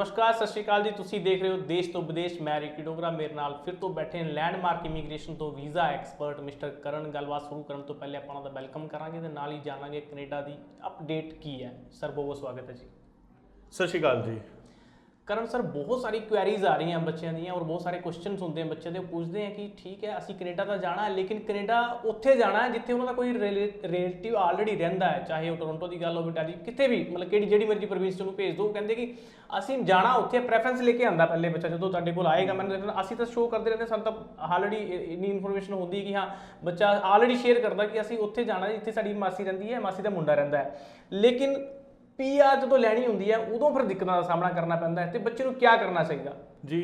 नमस्कार सत श्रीकाल जी। तुसी देख रहे हो देश तो विदेश। मैं रिकी डोगरा, मेरे नाल फिर तो बैठे लैंडमार्क इमीग्रेशन तो वीज़ा एक्सपर्ट मिस्टर करण। गलबात शुरू करने तो पहले ਆਪਾਂ ਉਹਨਾਂ ਦਾ ਵੈਲਕਮ ਕਰਾਂਗੇ ਤੇ ਨਾਲ ਹੀ ਜਾਣਾਂਗੇ ਕੈਨੇਡਾ ਦੀ ਅਪਡੇਟ ਕੀ ਹੈ। ਸਰ ਬਹੁਤ ਬਹੁਤ ਸਵਾਗਤ ਹੈ ਜੀ। सत श्रीकाल जी। करण सर बहुत सारी क्वेरीज आ रही हैं बच्चों दी और बहुत सारे क्वेश्चन होंगे हैं बच्चे पूछते हैं कि ठीक है असी कनेडा तो जाना है लेकिन कनेडा उत्थे जाना है जिथे उन्होंने कोई रिलेटिव ऑलरेडी रहिंदा है, चाहे वो टोरंटो की गल हो बेटा कितने भी मतलब कि जी मर्जी प्रोविंस में भेज दो। कहते कि असी जाना उत्थे प्रेफरेंस लेके आंदा पहले बच्चा जो तुहाडे कोल आएगा। मैंने असी तो शो करते रहते सन तो ऑलरेडी इन्नी इन्फॉर्मेशन होंदी है कि हाँ बच्चा ऑलरेडी शेयर करता कि असी उत्थे जाना जिथे साडी मासी रहिंदी है, मासी का मुंडा रहिंदा है। लेकिन PR जो लैनी होंगी है उदों फिर दिक्कतों का सामना करना पैंदा है तो बच्चे को क्या करना चाहिए जी?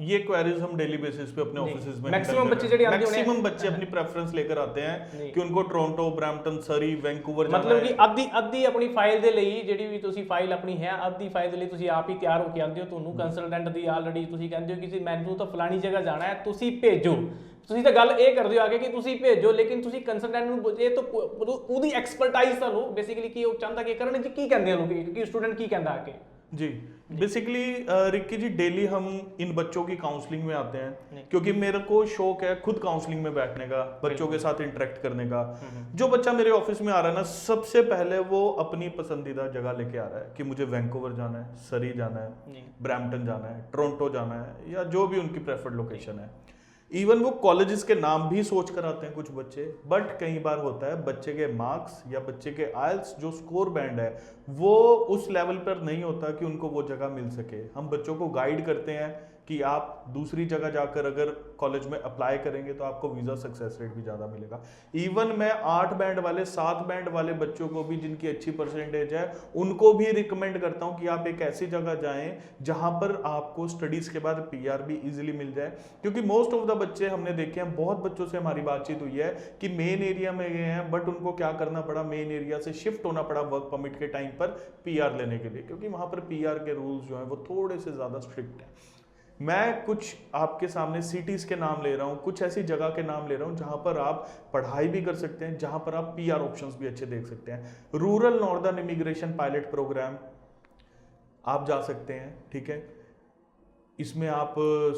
ये क्वेरीज हम डेली बेसिस पे अपने ऑफिसेज में मैक्सिमम बच्चे अपनी प्रेफरेंस लेकर आते हैं कि उनको टोरंटो, ब्रैम्पटन, सरी, वैंकूवर मतलब कि अद्धी अपनी फाइल दे लई ਜਿਹੜੀ ਵੀ ਤੁਸੀਂ ਫਾਈਲ ਆਪਣੀ ਹੈ ਅੱਧੀ ਫਾਈਲ ਦੇ ਲਈ ਤੁਸੀਂ ਆਪ ਹੀ ਤਿਆਰ ਹੋ ਕੇ ਆਉਂਦੇ ਹੋ। ਤੁਹਾਨੂੰ ਕੰਸਲਟੈਂਟ ਦੀ ਆਲਰੇਡੀ ਤੁਸੀਂ ਕਹਿੰਦੇ ਹੋ ਕਿ ਮੈਨੂੰ ਤਾਂ ਫਲਾਣੀ ਜਗ੍ਹਾ ਜਾਣਾ ਹੈ ਤੁਸੀਂ ਭੇਜੋ। ਤੁਸੀਂ ਤਾਂ ਗੱਲ ਇਹ ਕਰਦੇ ਹੋ ਆਗੇ ਕਿ ਤੁਸੀਂ ਭੇਜੋ ਲੇਕਿਨ ਤੁਸੀਂ ਕੰਸਲਟੈਂਟ ਨੂੰ ਇਹ ਤਾਂ ਉਹਦੀ ਐਕਸਪਰਟਾਈਜ਼ ਤੁਹਾਨੂੰ ਬੇਸਿਕਲੀ ਕੀ ਉਹ ਚਾਹੁੰਦਾ ਕਿ ਕਰਨ ਜੀ ਕੀ ਕਹਿੰਦੇ ਆ ਲੋਕ ਕਿ ਸਟੂਡੈਂਟ ਕੀ ਕਹਿੰਦਾ ਆके जी। बेसिकली रिक्की जी डेली हम इन बच्चों की काउंसलिंग में आते हैं क्योंकि मेरे को शौक है खुद काउंसलिंग में बैठने का, बच्चों के साथ इंटरेक्ट करने का। जो बच्चा मेरे ऑफिस में आ रहा है ना सबसे पहले वो अपनी पसंदीदा जगह लेके आ रहा है कि मुझे वैंकूवर जाना है, सरी जाना है, ब्रैम्पटन जाना है, टोरंटो जाना है या जो भी उनकी प्रेफर्ड लोकेशन है। इवन वो कॉलेजेस के नाम भी सोच कर आते हैं कुछ बच्चे। बट कई बार होता है बच्चे के मार्क्स या बच्चे के आइल्स जो स्कोर बैंड है वो उस लेवल पर नहीं होता कि उनको वो जगह मिल सके। हम बच्चों को गाइड करते हैं कि आप दूसरी जगह जाकर अगर कॉलेज में अप्लाई करेंगे तो आपको वीज़ा सक्सेस रेट भी ज़्यादा मिलेगा। इवन मैं 8 बैंड वाले 7 बैंड वाले बच्चों को भी जिनकी अच्छी परसेंटेज है उनको भी रिकमेंड करता हूं कि आप एक ऐसी जगह जाएं जहां पर आपको स्टडीज़ के बाद PR भी इजीली मिल जाए। क्योंकि मोस्ट ऑफ द बच्चे हमने देखे हैं, बहुत बच्चों से हमारी बातचीत हुई है कि मेन एरिया में गए हैं बट उनको क्या करना पड़ा, मेन एरिया से शिफ्ट होना पड़ा वर्क परमिट के टाइम पर PR लेने के लिए, क्योंकि वहां पर PR के रूल्स जो हैं वो थोड़े से ज़्यादा स्ट्रिक्ट हैं। मैं कुछ आपके सामने सिटीज़ के नाम ले रहा हूँ, कुछ ऐसी जगह के नाम ले रहा हूँ जहाँ पर आप पढ़ाई भी कर सकते हैं, जहाँ पर आप PR ऑप्शंस भी अच्छे देख सकते हैं। Rural northern immigration pilot programme आप जा सकते हैं, ठीक है। इसमें आप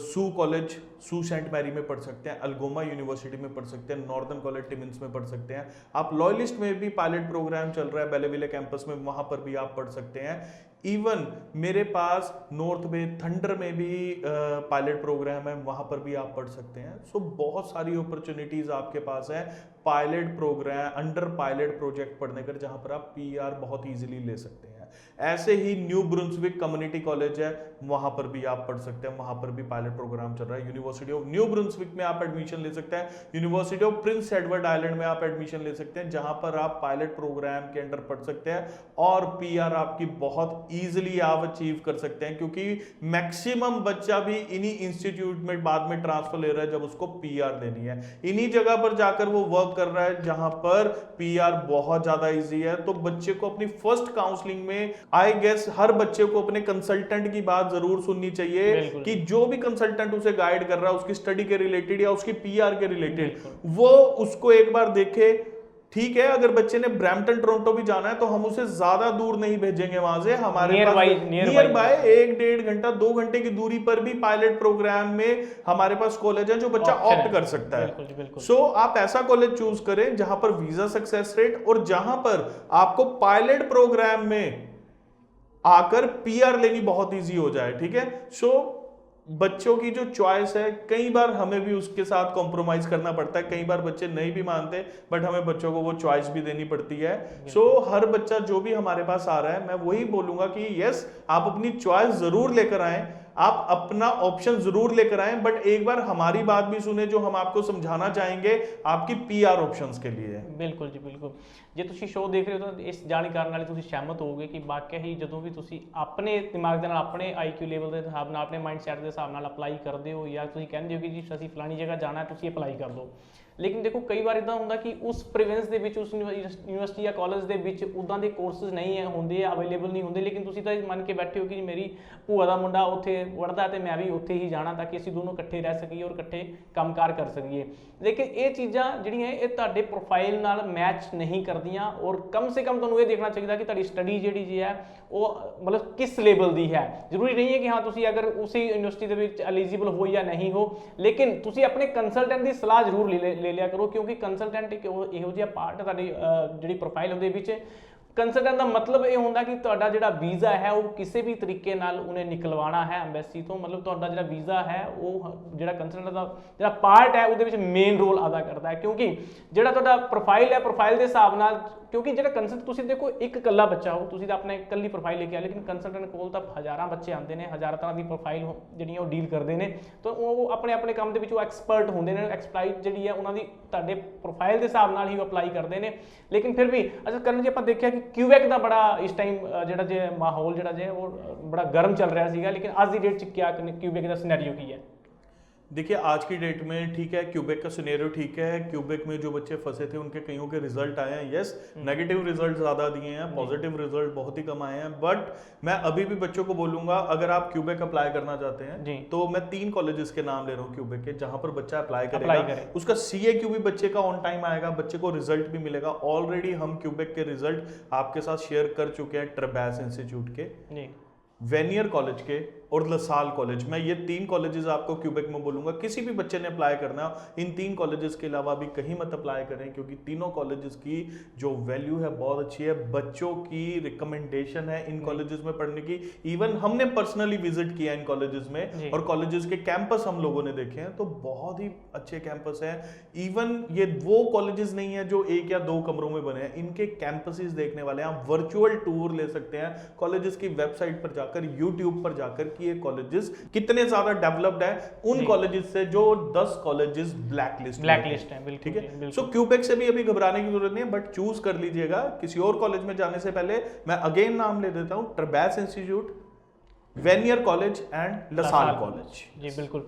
सू कॉलेज, सू सेंट मैरी में पढ़ सकते हैं, अल्गोमा यूनिवर्सिटी में पढ़ सकते हैं, नॉर्दर्न कॉलेज टिमिन्स में पढ़ सकते हैं। आप लॉयलिस्ट में भी पायलट प्रोग्राम चल रहा है, बेलेविले कैंपस में, वहाँ पर भी आप पढ़ सकते हैं। इवन मेरे पास नॉर्थ में थंडर में भी पायलट प्रोग्राम है, वहाँ पर भी आप पढ़ सकते हैं। सो बहुत सारी अपॉर्चुनिटीज़ आपके पास है pilot programme, under pilot project पढ़ने कर, जहाँ पर आप PR बहुत ईजिली ले सकते हैं। ऐसे ही न्यू ब्रुंसविक कम्युनिटी कॉलेज है, वहाँ पर भी आप पढ़ सकते हैं, वहाँ पर भी पायलट प्रोग्राम चल रहा है। यूनिवर्सिटी ऑफ न्यू ब्रुंसविक में आप एडमिशन ले सकते हैं, university of Prince Edward island में आप एडमिशन ले सकते हैं, जहाँ पर आप पायलट प्रोग्राम के अंडर पढ़ सकते हैं और PR आपकी बहुत ईजिली आप अचीव कर सकते हैं। क्योंकि मैक्सिमम बच्चा भी इन्हीं इंस्टीट्यूट में बाद में ट्रांसफर ले रहा है जब उसको PR लेनी है, इन्हीं जगह पर जाकर वो वर्क कर रहा है जहां पर PR बहुत ज्यादा इजी है। तो बच्चे को अपनी फर्स्ट काउंसलिंग में आई गेस हर बच्चे को अपने कंसल्टेंट की बात जरूर सुननी चाहिए कि जो भी कंसल्टेंट उसे गाइड कर रहा है उसकी स्टडी के रिलेटेड या उसकी PR के रिलेटेड वो उसको एक बार देखे। ठीक है, अगर बच्चे ने ब्रैम्पटन टोरंटो भी जाना है तो हम उसे ज्यादा दूर नहीं भेजेंगे, वहां से हमारे नियर बाय 1-1.5 घंटा 2 घंटे की दूरी पर भी पायलट प्रोग्राम में हमारे पास कॉलेज है जो बच्चा ऑप्ट कर सकता है। सो आप ऐसा कॉलेज चूज करें जहां पर वीजा सक्सेस रेट और जहां पर आपको पायलट प्रोग्राम में आकर PR लेनी बहुत ईजी हो जाए, ठीक है। सो बच्चों की जो चॉइस है कई बार हमें भी उसके साथ कॉम्प्रोमाइज करना पड़ता है, कई बार बच्चे नहीं भी मानते बट हमें बच्चों को वो चॉइस भी देनी पड़ती है। सो हर बच्चा जो भी हमारे पास आ रहा है मैं वही बोलूंगा कि यस आप अपनी चॉइस जरूर लेकर आएं, आप अपना ऑप्शन जरूर लेकर आएं, बट एक बार हमारी बात भी सुने जो हम आपको समझाना चाहेंगे आपकी PR ऑप्शंस के लिए। बिल्कुल जी बिल्कुल। जे तुसी शो देख रहे हो तो इस जाणकारी नाल तुसी सहमत होगे कि वाकई ही जदों भी तुसी अपने दिमाग दे नाल अपने IQ लेवल के हिसाब नाल अपने माइंडसैट के हिसाब नाल अप्लाई करते हो या तुसी कहंदे हो कि जी असीं फलानी जगह जाना है तुसी अप्लाई कर दो। लेकिन देखो कई बार इदा होंदा कि उस प्रोविंस दे विच उस यूनिवर्सिटी या कॉलेज दे विच उदां दे कोर्सेज नहीं है होंदे, अवेलेबल नहीं होंदे, लेकिन तुसी तां मन के बैठे हो कि मेरी भूआ दा मुंडा उत्थे ਵੜਦਾ ਤੇ ਮੈਂ ਵੀ ਉੱਥੇ ਹੀ ਜਾਣਾ ਤਾਂ ਕਿ ਅਸੀਂ ਦੋਨੋਂ ਇਕੱਠੇ ਰਹਿ ਸਕੀਏ ਔਰ ਇਕੱਠੇ ਕੰਮਕਾਰ ਕਰ ਸਕੀਏ। ਲੇਕਿਨ ਇਹ ਚੀਜ਼ਾਂ ਜਿਹੜੀਆਂ ਇਹ ਤੁਹਾਡੇ ਪ੍ਰੋਫਾਈਲ ਨਾਲ ਮੈਚ ਨਹੀਂ ਕਰਦੀਆਂ ਔਰ ਕਮ ਸੇ ਕਮ ਤੁਹਾਨੂੰ ਇਹ ਦੇਖਣਾ ਚਾਹੀਦਾ ਕਿ ਤੁਹਾਡੀ ਸਟੱਡੀ ਜਿਹੜੀ ਜੀ ਹੈ ਉਹ ਮਤਲਬ ਕਿਸ ਲੈਵਲ ਦੀ ਹੈ। ਜ਼ਰੂਰੀ ਨਹੀਂ ਹੈ ਕਿ ਹਾਂ ਤੁਸੀਂ ਅਗਰ ਉਸੇ ਯੂਨੀਵਰਸਿਟੀ ਦੇ ਵਿੱਚ ਐਲੀਜੀਬਲ ਹੋ ਜਾਂ ਨਹੀਂ ਹੋ, ਲੇਕਿਨ ਤੁਸੀਂ ਆਪਣੇ ਕੰਸਲਟੈਂਟ ਦੀ ਸਲਾਹ ਜ਼ਰੂਰ ਲੈ ਲਿਆ ਕਰੋ, ਕਿਉਂਕਿ ਕੰਸਲਟੈਂਟ ਇੱਕ ਇਹੋ ਜਿਹਾ ਪਾਰਟ ਹੈ ਤੁਹਾਡੀ ਜਿਹੜੀ ਪ੍ਰੋਫਾਈਲ ਉਹਦੇ ਵਿੱਚ। ਕੰਸਲਟੈਂਟ ਦਾ ਮਤਲਬ ਇਹ ਹੁੰਦਾ ਕਿ ਤੁਹਾਡਾ ਜਿਹੜਾ ਵੀਜ਼ਾ ਹੈ ਉਹ ਕਿਸੇ ਵੀ ਤਰੀਕੇ ਨਾਲ ਉਹਨੇ ਨਿਕਲਵਾਉਣਾ ਹੈ ਐਮਬੈਸੀ ਤੋਂ, ਮਤਲਬ ਤੁਹਾਡਾ ਜਿਹੜਾ ਵੀਜ਼ਾ ਹੈ ਉਹ ਜਿਹੜਾ ਕੰਸਲਟੈਂਟ ਦਾ ਜਿਹੜਾ ਪਾਰਟ ਹੈ ਉਹਦੇ ਵਿੱਚ ਮੇਨ ਰੋਲ ਅਦਾ ਕਰਦਾ ਹੈ। ਕਿਉਂਕਿ ਜਿਹੜਾ ਤੁਹਾਡਾ ਪ੍ਰੋਫਾਈਲ ਹੈ, ਪ੍ਰੋਫਾਈਲ ਦੇ ਹਿਸਾਬ ਨਾਲ, ਕਿਉਂਕਿ ਜਿਹੜਾ ਕੰਸਲਟੈਂਟ ਤੁਸੀਂ ਦੇਖੋ ਇੱਕ ਇਕੱਲਾ ਬੱਚਾ ਹੋ, ਤੁਸੀਂ ਤਾਂ ਆਪਣੇ ਇਕੱਲੀ ਪ੍ਰੋਫਾਈਲ ਲੈ ਕੇ ਆ, ਲੇਕਿਨ ਕੰਸਲਟੈਂਟ ਕੋਲ ਤਾਂ ਹਜ਼ਾਰਾਂ ਬੱਚੇ ਆਉਂਦੇ ਨੇ, ਹਜ਼ਾਰਾਂ ਤਰ੍ਹਾਂ ਦੀ ਪ੍ਰੋਫਾਈਲ ਜਿਹੜੀਆਂ ਉਹ ਡੀਲ ਕਰਦੇ ਨੇ, ਤਾਂ ਉਹ ਆਪਣੇ ਆਪਣੇ ਕੰਮ ਦੇ ਵਿੱਚ ਉਹ ਐਕਸਪਰਟ ਹੁੰਦੇ ਨੇ। ਐਕਸਪਲਾਈਟ ਜਿਹੜੀ ਹੈ ਉਹਨਾਂ ਦੀ ਤੁਹਾਡੇ ਪ੍ਰੋਫਾਈਲ ਦੇ ਹਿਸਾਬ ਨਾਲ ਹੀ ਉਹ ਅਪਲਾਈ ਕਰਦੇ ਨੇ। ਲੇਕਿਨ ਫਿਰ ਵੀ ਅੱਛਾ ਕਰਨ ਜੀ ਆਪਾਂ ਦੇਖਿਆ ਕਿ ਕਿਊਬੈਕ ਦਾ ਬੜਾ ਇਸ ਟਾਈਮ ਜਿਹੜਾ ਜੇ ਮਾਹੌਲ ਜਿਹੜਾ ਜੇ ਉਹ ਬੜਾ गर्म चल रहा है, लेकिन आज की डेट च क्या क्यूबेक का सिनेरियो की है? देखिए आज की डेट में ठीक है क्यूबेक का सिनेरियो ठीक है। क्यूबेक में जो बच्चे फंसे थे उनके कईयों के रिजल्ट आए हैं, यस नेगेटिव रिजल्ट ज़्यादा दिए हैं, पॉजिटिव रिजल्ट बहुत ही कम आए हैं। बट मैं अभी भी बच्चों को बोलूंगा अगर आप क्यूबेक अप्लाई करना चाहते हैं तो मैं 3 कॉलेजेस के नाम ले रहा हूँ क्यूबेक के, जहां पर बच्चा अप्लाई करेगा उसका CAQ भी बच्चे का ऑन टाइम आएगा, बच्चे को रिजल्ट भी मिलेगा। ऑलरेडी हम क्यूबेक के रिजल्ट आपके साथ शेयर कर चुके हैं ट्रबैस इंस्टीट्यूट के, वेनियर कॉलेज के और लसाल कॉलेज। मैं ये 3 कॉलेजेस आपको क्यूबेक में बोलूंगा, किसी भी बच्चे ने अप्लाई करना इन 3 कॉलेजेस के अलावा भी कहीं मत अप्लाई करें, क्योंकि तीनों कॉलेजेस की जो वैल्यू है बहुत अच्छी है। बच्चों की रिकमेंडेशन है इन कॉलेजेस में पढ़ने की। इवन हमने पर्सनली विजिट किया इन कॉलेजेस में और कॉलेजेस के कैंपस हम लोगों ने देखे हैं, तो बहुत ही अच्छे कैंपस हैं। इवन ये वो कॉलेजेस नहीं है जो 1 या 2 कमरों में बने हैं, इनके कैंपसेस देखने वाले हैं। आप वर्चुअल टूर ले सकते हैं कॉलेजेस की वेबसाइट पर जाकर, यूट्यूब पर जाकर ये कॉलेजेस कितने ज्यादा डेवलप्ड है उन कॉलेजेस से जो 10 कॉलेजेस ब्लैकलिस्ट है। बिल्कुल, ठीक है। सो क्यूबेक से भी अभी घबराने की जरूरत नहीं है, बट चूज कर लीजिएगा किसी और कॉलेज में जाने से पहले। मैं अगेन नाम ले देता हूं, Trebas institute, Vanier college and LaSalle college. जी बिल्कुल।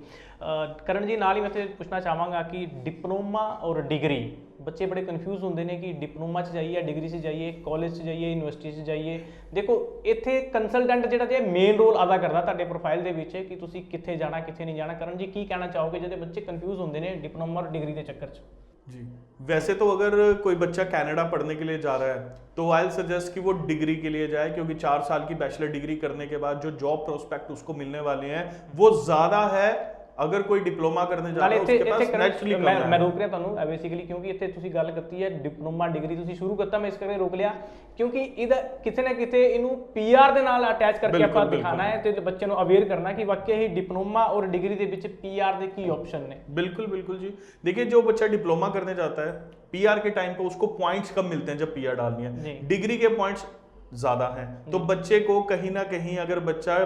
करण जी नाल ही मैं पूछना चाहांगा कि डिप्लोमा और डिग्री, बच्चे बड़े कन्फ्यूज होंगे ने कि डिप्लोमा च जाइए, डिग्री से जाइए, कॉलेज से जाइए, यूनिवर्सिटी से जाइए। देखो इत्थे कंसलटेंट जिहड़ा जे मेन रोल अदा करदा तुहाडे प्रोफाइल दे विच कि तुसीं कित्थे जाना कित्थे नहीं जाना। करण जी की कहना चाहोगे जिहदे बच्चे कन्फ्यूज होंगे ने डिप्लोमा और डिग्री के चक्कर च? जी वैसे तो अगर कोई बच्चा कनाडा पढ़ने के लिए जा रहा है तो आई सजेस्ट कि वो डिग्री के लिए जाए, क्योंकि 4 साल की बैचलर डिग्री करने के बाद जो जॉब प्रोस्पेक्ट उसको मिलने वाले हैं वो ज्यादा है। अगर कोई डिप्लोमा करने जा रहा है उसके पास नेचुरली मैं रोक रहा ਤੁਹਾਨੂੰ बेसिकली क्योंकि ਇੱਥੇ ਤੁਸੀਂ ਗੱਲ ਕੀਤੀ ਹੈ डिप्लोमा डिग्री ਤੁਸੀਂ ਸ਼ੁਰੂ ਕਰਤਾ, ਮੈਂ ਇਸ ਕਰਕੇ ਰੋਕ ਲਿਆ ਕਿਉਂਕਿ ਇਹਦਾ ਕਿਤੇ ਨਾ ਕਿਤੇ ਇਹਨੂੰ PR ਦੇ ਨਾਲ ਅਟੈਚ ਕਰਕੇ ਆਪਾਂ ਦਿਖਾਣਾ ਹੈ ਤੇ ਬੱਚੇ ਨੂੰ ਅਵੇਅਰ ਕਰਨਾ कि वाकई ही डिप्लोमा और डिग्री ਦੇ ਵਿੱਚ PR ਦੇ ਕੀ ऑप्शन ਨੇ। बिल्कुल बिल्कुल जी। देखिए जो बच्चा डिप्लोमा करने जाता है PR के टाइम पे उसको पॉइंट्स कम मिलते हैं जब PR डालनी है, डिग्री के पॉइंट्स ज्यादा हैं। तो बच्चे को कहीं ना कहीं अगर बच्चा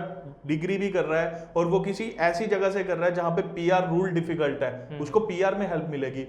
डिग्री भी कर रहा है और वो किसी ऐसी जगह से कर रहा है जहां पे PR रूल डिफिकल्ट है, उसको PR में हेल्प मिलेगी।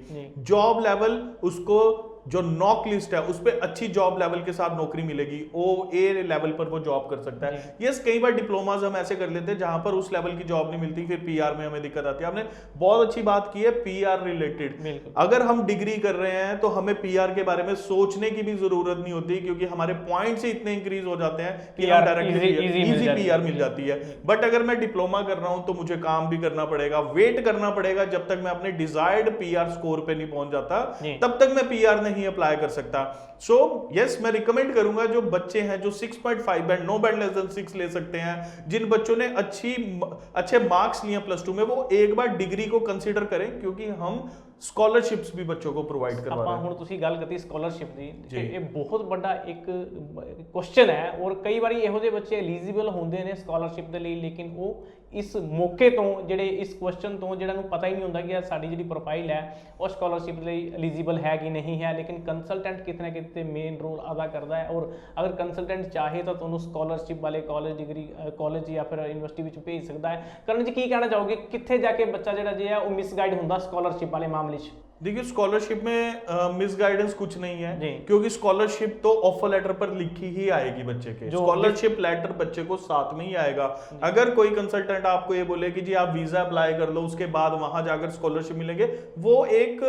जॉब लेवल उसको जो नॉक लिस्ट है उस पर अच्छी जॉब लेवल के साथ नौकरी मिलेगी, OA लेवल पर वो जॉब कर सकता है। यस कई बार डिप्लोमाज हम ऐसे कर लेते हैं जहां पर उस लेवल की जॉब नहीं मिलती, फिर PR में हमें दिक्कत आती है। आपने बहुत अच्छी बात की है PR रिलेटेड। अगर हम डिग्री कर रहे हैं तो हमें PR के बारे में सोचने की भी जरूरत नहीं होती, क्योंकि हमारे पॉइंट्स ही इतने इंक्रीज हो जाते हैं कि हम डायरेक्टली इजी PR मिल जाती है। बट अगर मैं डिप्लोमा कर रहा हूं तो मुझे काम भी करना पड़ेगा, वेट करना पड़ेगा जब तक मैं अपने डिजायर्ड PR स्कोर पे नहीं पहुंच जाता, तब तक मैं PR नहीं अप्लाई कर सकता। सो यस मैं रिकमेंड करूंगा जो बच्चे हैं जो 6.5 band, no band less than 6 ले सकते हैं, जिन बच्चों ने अच्छे मार्क्स लिए प्लस 2 में, वो एक बार डिग्री को कंसीडर करें, क्योंकि हम स्कॉलरशिप्स भी बच्चों को प्रोवाइड करवा रहे हैं। ਹੁਣ ਤੁਸੀਂ ਗੱਲ ਕੀਤੀ ਸਕਾਲਰਸ਼ਿਪ ਦੀ, ਇਹ ਬਹੁਤ ਵੱਡਾ ਇੱਕ ਕੁਐਸਚਨ ਹੈ ਔਰ ਕਈ ਵਾਰੀ ਇਹੋ ਜਿਹੇ ਬੱਚੇ ਐਲੀਜੀਬਲ ਹੁੰਦੇ ਨੇ ਸਕਾਲਰਸ਼ਿਪ ਦੇ ਲਈ, ਲੇਕਿਨ ਉਹ ਇਸ ਮੌਕੇ ਤੋਂ ਜਿਹੜੇ ਇਸ ਕੁਐਸਚਨ ਤੋਂ ਜਿਹੜਾ ਨੂੰ ਪਤਾ ਹੀ ਨਹੀਂ ਹੁੰਦਾ ਕਿ ਸਾਡੀ ਜਿਹੜੀ ਪ੍ਰੋਫਾਈਲ ਹੈ ਉਹ ਸਕਾਲਰਸ਼ਿਪ ਲਈ ਐਲੀਜੀਬਲ ਹੈ ਕਿ ਨਹੀਂ ਹੈ। ਲੇਕਿਨ ਕੰਸਲਟੈਂਟ ਕਿਤੇ ਨਾ ਕਿਤੇ ਮੇਨ ਰੋਲ ਅਦਾ ਕਰਦਾ ਹੈ ਔਰ ਅਗਰ ਕੰਸਲਟੈਂਟ ਚਾਹੇ ਤਾਂ ਤੁਹਾਨੂੰ ਸਕਾਲਰਸ਼ਿਪ ਵਾਲੇ ਕਾਲਜ ਡਿਗਰੀ ਕਾਲਜ ਜਾਂ ਫਿਰ ਯੂਨੀਵਰਸਿਟੀ ਵਿੱਚ ਭੇਜ ਸਕਦਾ ਹੈ। ਕਰਨ ਜੀ ਕੀ ਕਹਿਣਾ ਚਾਹੋਗੇ ਕਿੱਥੇ ਜਾ ਕੇ ਬੱਚਾ ਜਿਹੜਾ ਜੇ ਹੈ ਉਹ ਮਿਸਗਾਈਡ ਹੁੰਦਾ ਸਕਾਲਰਸ਼ਿਪ वाले मामले में? देखिए स्कॉलरशिप में मिसगाइडेंस कुछ नहीं है, क्योंकि स्कॉलरशिप तो ऑफर लेटर पर लिखी ही आएगी बच्चे के। स्कॉलरशिप लेटर बच्चे को साथ में ही आएगा। अगर कोई कंसल्टेंट आपको ये बोले कि जी आप वीजा अप्लाई कर लो उसके बाद वहां जाकर स्कॉलरशिप मिलेंगे, वो एक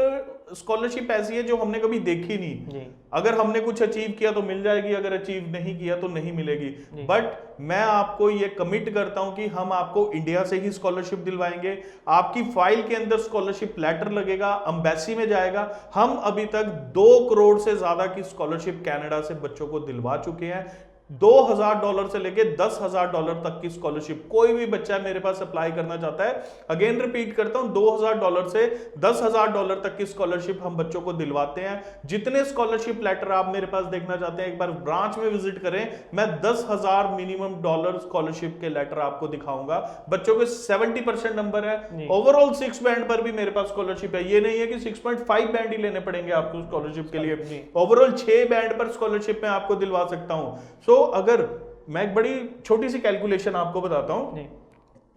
स्कॉलरशिप ऐसी है जो हमने कभी देखी नहीं। जी। अगर हमने कुछ अचीव किया तो मिल जाएगी, अगर अचीव नहीं किया तो नहीं मिलेगी। बट मैं आपको ये कमिट करता हूं कि हम आपको इंडिया से ही स्कॉलरशिप दिलवाएंगे। आपकी फाइल के अंदर स्कॉलरशिप लेटर लगेगा, एम्बेसी में जाएगा। हम अभी तक 2 करोड़ से ज्यादा की स्कॉलरशिप कनाडा से बच्चों को दिलवा चुके हैं। $2,000 से लेके $10,000 तक की स्कॉलरशिप कोई भी बच्चा मेरे पास अप्लाई करना चाहता है। अगेन रिपीट करता हूं, $2,000 से $10,000 तक की स्कॉलरशिप हम बच्चों को दिलवाते हैं। जितने स्कॉलरशिप लेटर आप मेरे पास देखना चाहते हैं, एक बार ब्रांच में विजिट करें, मैं $10,000 मिनिमम डॉलर स्कॉलरशिप के लेटर आपको दिखाऊंगा। बच्चों के 70% नंबर है। ओवरऑल 6 बैंड पर भी मेरे पास स्कॉलरशिप है। ये नहीं है कि 6.5 बैंड ही लेने पड़ेंगे आपको स्कॉलरशिप के लिए। ओवरऑल 6 बैंड पर स्कॉलरशिप में आपको दिलवा सकता हूं। सो अगर मैं एक बड़ी छोटी सी कैलकुलेशन आपको बताता हूं,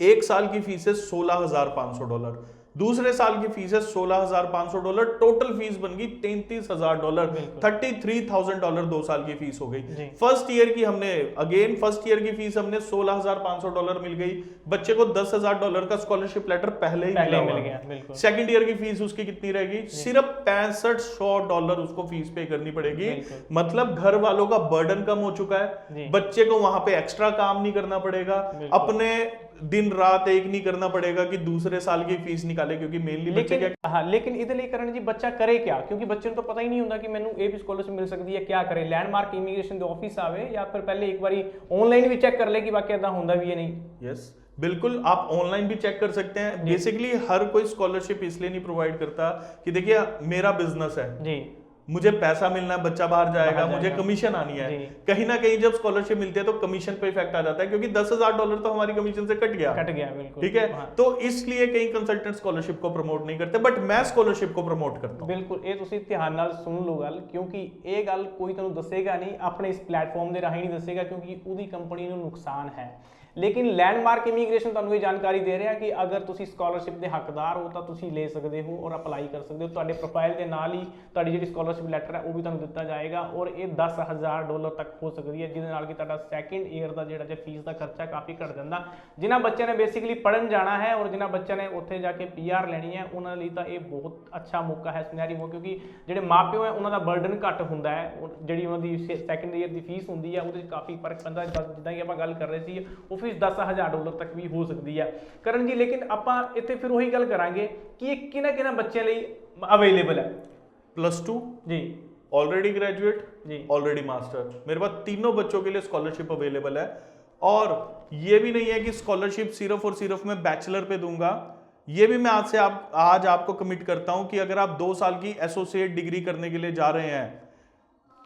1 साल की फीस है $16,500, दूसरे साल की फीस है $16,500, टोटल फीस बन गई $33,000, $33,000 2 साल की फीस हो गई। फर्स्ट ईयर की हमने फर्स्ट ईयर की फीस हमने $16,500 मिल गई। बच्चे को $10,000 का स्कॉलरशिप लेटर पहले ही मिल गया। सेकंड ईयर की फीस उसकी कितनी रहेगी? सिर्फ $6500 उसको फीस पे करनी पड़ेगी। मतलब घर वालों का बर्डन कम हो चुका है। बच्चे को वहां पे एक्स्ट्रा काम नहीं करना पड़ेगा, अपने दिन रात एक नहीं करना पड़ेगा कि दूसरे साल की फीस निकाले, क्योंकि मेनली बच्चे क्या। हाँ, लेकिन इधर लिए करण जी बच्चा करे क्या? क्योंकि बच्चे को तो पता ही नहीं होता कि मैनू ये भी स्कॉलरशिप मिल सकती है। क्या करे? लैंडमार्क इमीग्रेशन के ऑफिस आवे या फिर पहले एक बारी ऑनलाइन भी चेक कर ले कि वाकई ऐसा होता भी है नहीं? यस, बिल्कुल, आप ऑनलाइन भी चेक कर सकते हैं। बेसिकली हर कोई स्कॉलरशिप इसलिए नहीं प्रोवाइड करता कि देखिए मेरा बिजनेस है जी, मुझे पैसा मिलना है, बच्चा बाहर जाएगा, मुझे कमीशन आनी है। कहीं ना कहीं जब स्कॉलरशिप मिलती है तो कमीशन पे इफेक्ट आ जाता है, क्योंकि $10,000 तो हमारी कमीशन से कट गया बिल्कुल। ठीक है, हाँ। तो इसलिए कई कंसल्टेंट स्कॉलरशिप को प्रमोट नहीं करते, बट मैं स्कॉलरशिप को प्रमोट करता हूं। बिल्कुल, ये तुसी ध्यान नाल सुन लो गल, क्योंकि ये गल कोई तुहानू दसेगा नहीं, अपने इस प्लेटफॉर्म दे राही नहीं दसेगा, क्योंकि उहदी कंपनी नू नुकसान है। लेकिन लैंडमार्क इमीग्रेशन तुहानू ये जानकारी दे रहा कि अगर तुसी स्कॉलरशिप के हकदार हो तो तुसी ले सकते हो और अप्लाई कर सकते हो। तुहाडे प्रोफाइल के नाल ही तुहाडी जिहड़ी स्कॉलरशिप लैटर है वो भी तुहानू दिता जाएगा, और ये $10,000 तक हो सकती है, जिहदे नाल कि तुहाडा सैकेंड ईयर का जिहड़ा फीस का खर्चा काफ़ी घट जाता। जिन्हां बच्चों ने बेसिकली पढ़न जाना है और जिन्हां बच्चों ने उत्थे जाके PR लैनी है, उन्हां लई तां ये बहुत अच्छा मौका है सिनेरियो, क्योंकि जिहड़े माँ-प्यो है उन्हां दा बर्डन घट हुंदा है, जिहड़ी उन्हां दी सैकेंड ईयर की फीस हुंदी है उहदे काफ़ी फर्क पैंदा। जिद्दां कि आपां गल कर रहे सी, वो फीस $10,000 तक भी हो सकती है करण जी। लेकिन आपां इत्थे फिर वही गल करांगे कि ये किन्हां बच्चों लई अवेलेबल है? +2 जी, ऑलरेडी ग्रेजुएट जी, ऑलरेडी मास्टर, मेरे पास तीनों बच्चों के लिए स्कॉलरशिप अवेलेबल है। और ये भी नहीं है कि स्कॉलरशिप सिर्फ और सिर्फ मैं बैचलर पे दूंगा। ये भी मैं आज आपको कमिट करता हूं कि अगर आप 2 साल की एसोसिएट डिग्री करने के लिए जा रहे हैं,